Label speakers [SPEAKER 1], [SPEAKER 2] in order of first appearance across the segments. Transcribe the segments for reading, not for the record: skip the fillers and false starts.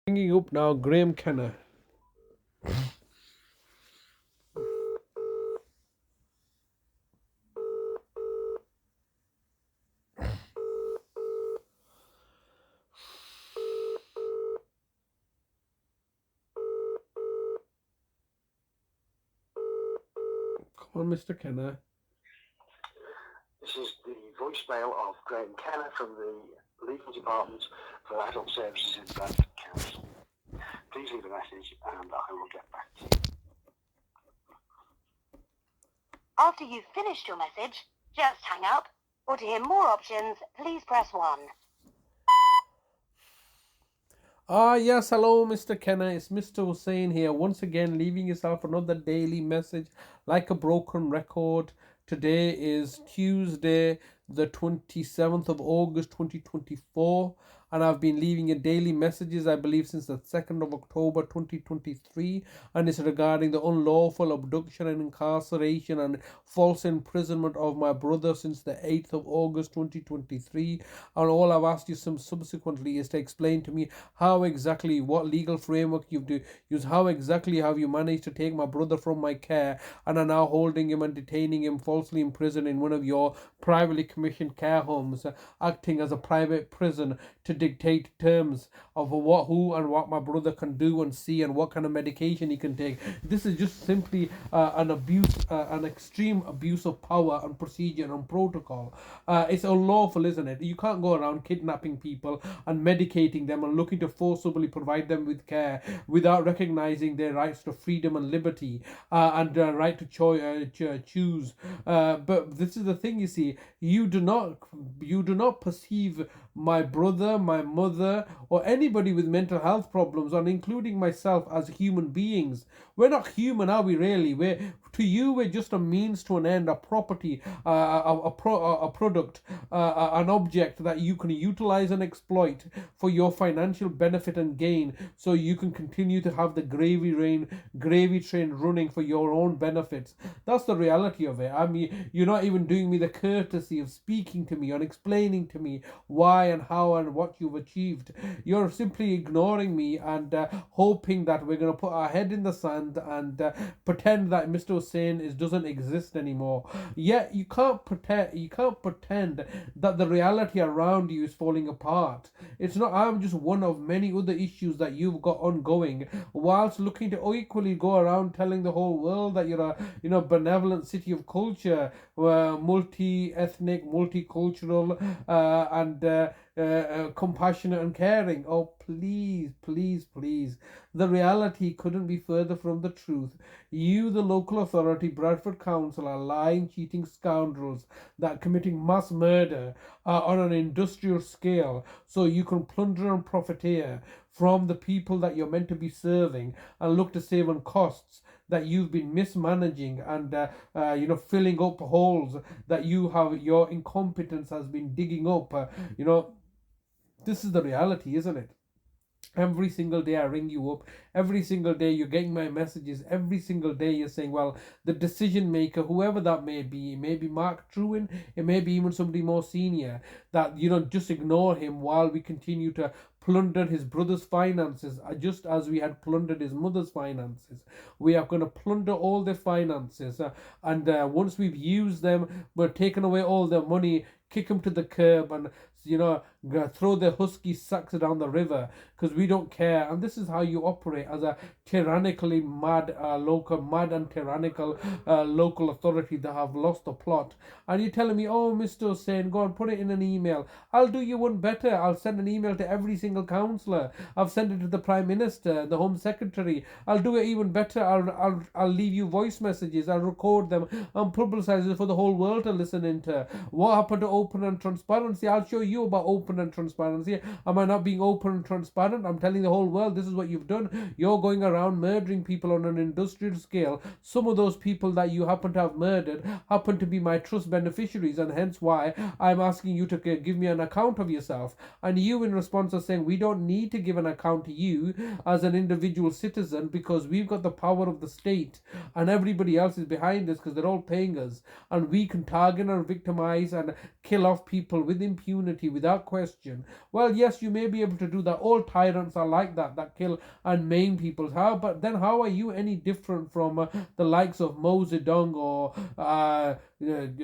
[SPEAKER 1] Hanging up now, Graeme Kenna. Come on, Mr. Kenna.
[SPEAKER 2] This is the voicemail of Graeme Kenna from the Legal Department for Adult Services in Bradford Council. Please leave a message and I will get back to you.
[SPEAKER 3] After you've finished your message, just hang up, or to hear more options, please press 1.
[SPEAKER 1] Yes, hello, Mr. Kenna. It's Mr. Hussain here, once again leaving yourself another daily message like a broken record. Today is Tuesday, the 27th of August 2024, and I've been leaving you daily messages, I believe, since the 2nd of October 2023, and it's regarding the unlawful abduction and incarceration and false imprisonment of my brother since the 8th of August 2023. And all I've asked you subsequently is to explain to me how exactly, what legal framework you've used, how exactly have you managed to take my brother from my care and are now holding him and detaining him falsely in prison in one of your privately commissioned care homes, acting as a private prison to dictate terms of who and what my brother can do and see and what kind of medication he can take. This is just simply an abuse, an extreme abuse of power and procedure and protocol. It's unlawful, isn't it? You can't go around kidnapping people and medicating them and looking to forcibly provide them with care without recognizing their rights to freedom and liberty and right to choose. But this is the thing, you see, you do not perceive my brother, my mother, or anybody with mental health problems, and including myself, as human beings. We're not human, are we really? To you, we're just a means to an end, a property, a product, an object that you can utilize and exploit for your financial benefit and gain, so you can continue to have the gravy train running for your own benefits. That's the reality of it. I mean, you're not even doing me the courtesy of speaking to me and explaining to me why and how and what you've achieved. You're simply ignoring me and hoping that we're going to put our head in the sand and pretend that Mr. Hussain doesn't exist anymore. Yet you can't pretend that the reality around you is falling apart. It's not. I'm just one of many other issues that you've got ongoing, whilst looking to equally go around telling the whole world that you're a benevolent city of culture, multi-ethnic, multicultural, and compassionate and caring. Oh, please, please, please. The reality couldn't be further from the truth. You, the local authority, Bradford Council, are lying, cheating scoundrels that are committing mass murder on an industrial scale, so you can plunder and profiteer from the people that you're meant to be serving and look to save on costs that you've been mismanaging and filling up holes that your incompetence has been digging up. This is the reality, isn't it? Every single day I ring you up. Every single day you're getting my messages. Every single day you're saying, well, the decision maker, whoever that may be, it may be Mark Trewin, it may be even somebody more senior, that, just ignore him while we continue to plunder his brother's finances, just as we had plundered his mother's finances. We are going to plunder all their finances, and once we've used them, we're taking away all their money, kick them to the curb, and throw their husky sacks down the river, because we don't care. And this is how you operate as a tyrannically mad and tyrannical local authority that have lost the plot. And you're telling me, oh, Mr. Hussain, go and put it in an email. I'll do you one better. I'll send an email to every single councillor. I've sent it to the Prime Minister, the Home Secretary. I'll do it even better. I'll leave you voice messages. I'll record them and publicise it for the whole world to listen into. What happened to open and transparency? I'll show you about open and transparency. Am I not being open and transparent? I'm telling the whole world this is what you've done. You're going around murdering people on an industrial scale. Some of those people that you happen to have murdered happen to be my trust beneficiaries, and hence why I'm asking you to give me an account of yourself. And you, in response, are saying we don't need to give an account to you as an individual citizen, because we've got the power of the state and everybody else is behind us because they're all paying us, and we can target and victimize and kill off people with impunity without question question. Well, yes, you may be able to do that. All tyrants are like that kill and maim people. But then how are you any different from the likes of Mao Zedong or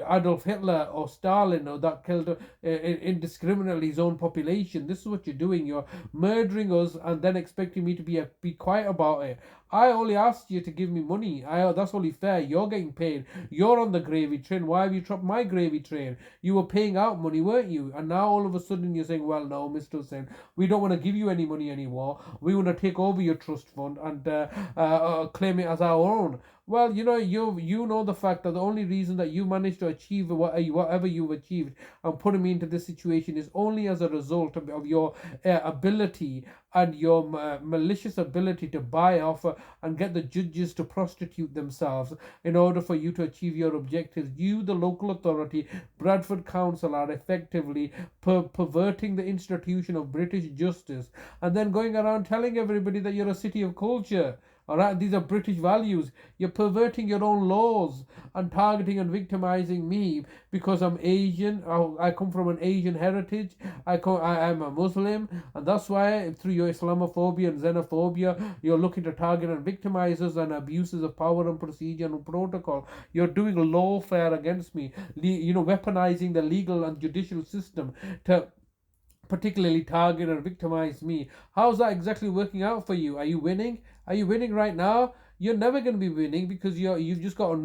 [SPEAKER 1] Adolf Hitler or Stalin, or that killed indiscriminately his own population? This is what you're doing. You're murdering us and then expecting me to be quiet about it. I only asked you to give me money. That's only fair. You're getting paid. You're on the gravy train. Why have you dropped my gravy train? You were paying out money, weren't you? And now all of a sudden you're saying, well, no, Mr. Hussain, we don't want to give you any money anymore. We want to take over your trust fund and claim it as our own. Well, you know the fact that the only reason that you managed to achieve whatever you've achieved and putting me into this situation is only as a result of your ability and your malicious ability to buy off and get the judges to prostitute themselves in order for you to achieve your objectives. You, the local authority, Bradford Council, are effectively perverting the institution of British justice and then going around telling everybody that you're a city of culture. All right, these are British values. You're perverting your own laws and targeting and victimizing me because I'm Asian. I come from an Asian heritage. I am a Muslim, and that's why through your Islamophobia and xenophobia, you're looking to target and victimize us and abuses of power and procedure and protocol. You're doing lawfare against me. Weaponizing the legal and judicial system to particularly target and victimize me. How's that exactly working out for you? Are you winning? Are you winning right now? You're never going to be winning because you've just got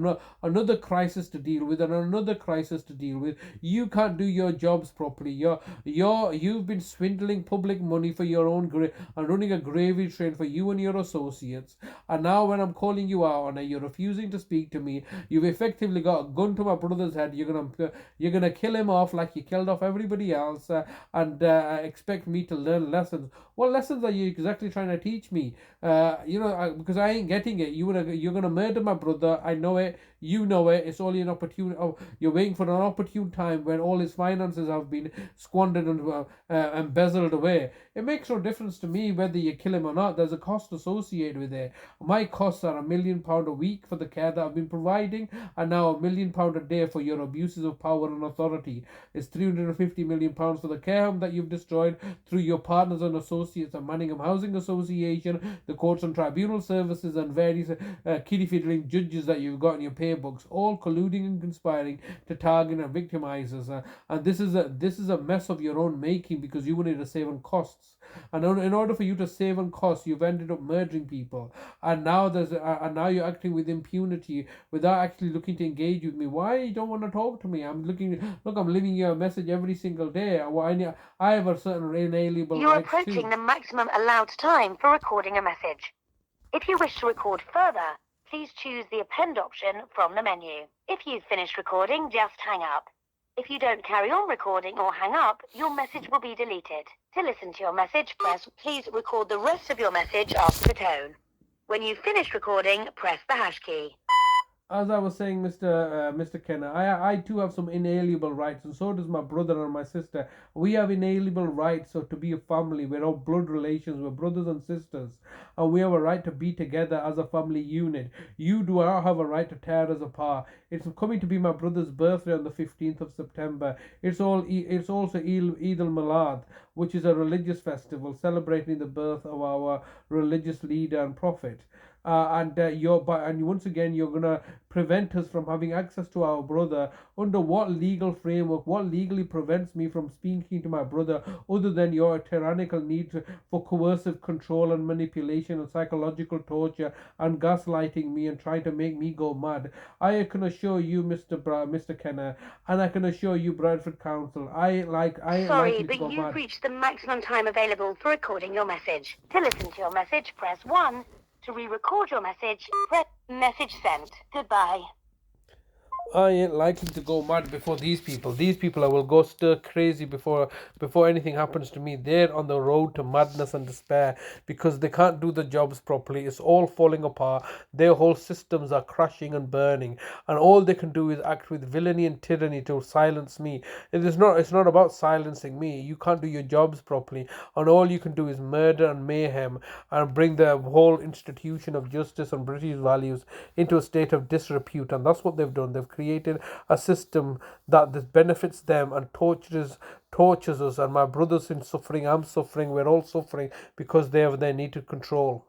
[SPEAKER 1] another crisis to deal with and another crisis to deal with. You can't do your jobs properly. You've been swindling public money for your own and running a gravy train for you and your associates. And now when I'm calling you out on it, you're refusing to speak to me. You've effectively got a gun to my brother's head. You're gonna kill him off like you killed off everybody else and expect me to learn lessons. What lessons are you exactly trying to teach me? Because I ain't getting it. You're gonna murder my brother. I know it. You know it. It's only an opportune. You're waiting for an opportune time when all his finances have been squandered and embezzled away. It makes no difference to me whether you kill him or not. There's a cost associated with it. My costs are £1 million a week for the care that I've been providing, and now £1 million a day for your abuses of power and authority. It's £350 million for the care home that you've destroyed through your partners and associates at Manningham Housing Association, the courts and tribunal services, and various kiddie-fiddling judges that you've got in your pay books, all colluding and conspiring to target and victimize us. And this is a mess of your own making because you wanted to save on costs. And in order for you to save on costs, you've ended up murdering people. And now you're acting with impunity without actually looking to engage with me. Why you don't want to talk to me? I'm leaving you a message every single day. I have a certain inalienable
[SPEAKER 3] You're
[SPEAKER 1] rights
[SPEAKER 3] approaching
[SPEAKER 1] too.
[SPEAKER 3] the maximum allowed time for recording a message. If you wish to record further, please choose the append option from the menu. If you've finished recording, just hang up. If you don't carry on recording or hang up, your message will be deleted. To listen to your message, please record the rest of your message after the tone. When you've finished recording, press the hash key.
[SPEAKER 1] As I was saying, Mr. Kenna, I too have some inalienable rights, and so does my brother and my sister. We have inalienable rights to be a family. We're all blood relations. We're brothers and sisters, and we have a right to be together as a family unit. You do not have a right to tear us apart. It's coming to be my brother's birthday on the 15th of September. It's also Eid al-Milad, which is a religious festival celebrating the birth of our religious leader and prophet. And once again you're gonna prevent us from having access to our brother. Under what legal framework? What legally prevents me from speaking to my brother other than your tyrannical need for coercive control and manipulation and psychological torture and gaslighting me and trying to make me go mad? I can assure you, Mr. Kenna, and I can assure you, Bradford Council,
[SPEAKER 3] Sorry, but you've reached the maximum time available for recording your message. To listen to your message, press 1. To re-record your message, press message sent. Goodbye.
[SPEAKER 1] I ain't likely to go mad before these people. These people I will go stir crazy before anything happens to me. They're on the road to madness and despair because they can't do the jobs properly. It's all falling apart. Their whole systems are crashing and burning, and all they can do is act with villainy and tyranny to silence me. It's not about silencing me. You can't do your jobs properly, and all you can do is murder and mayhem and bring the whole institution of justice and British values into a state of disrepute. And that's what they've done. They've created a system that benefits them and tortures us, and my brother's in suffering, I'm suffering, we're all suffering because they have their need to control.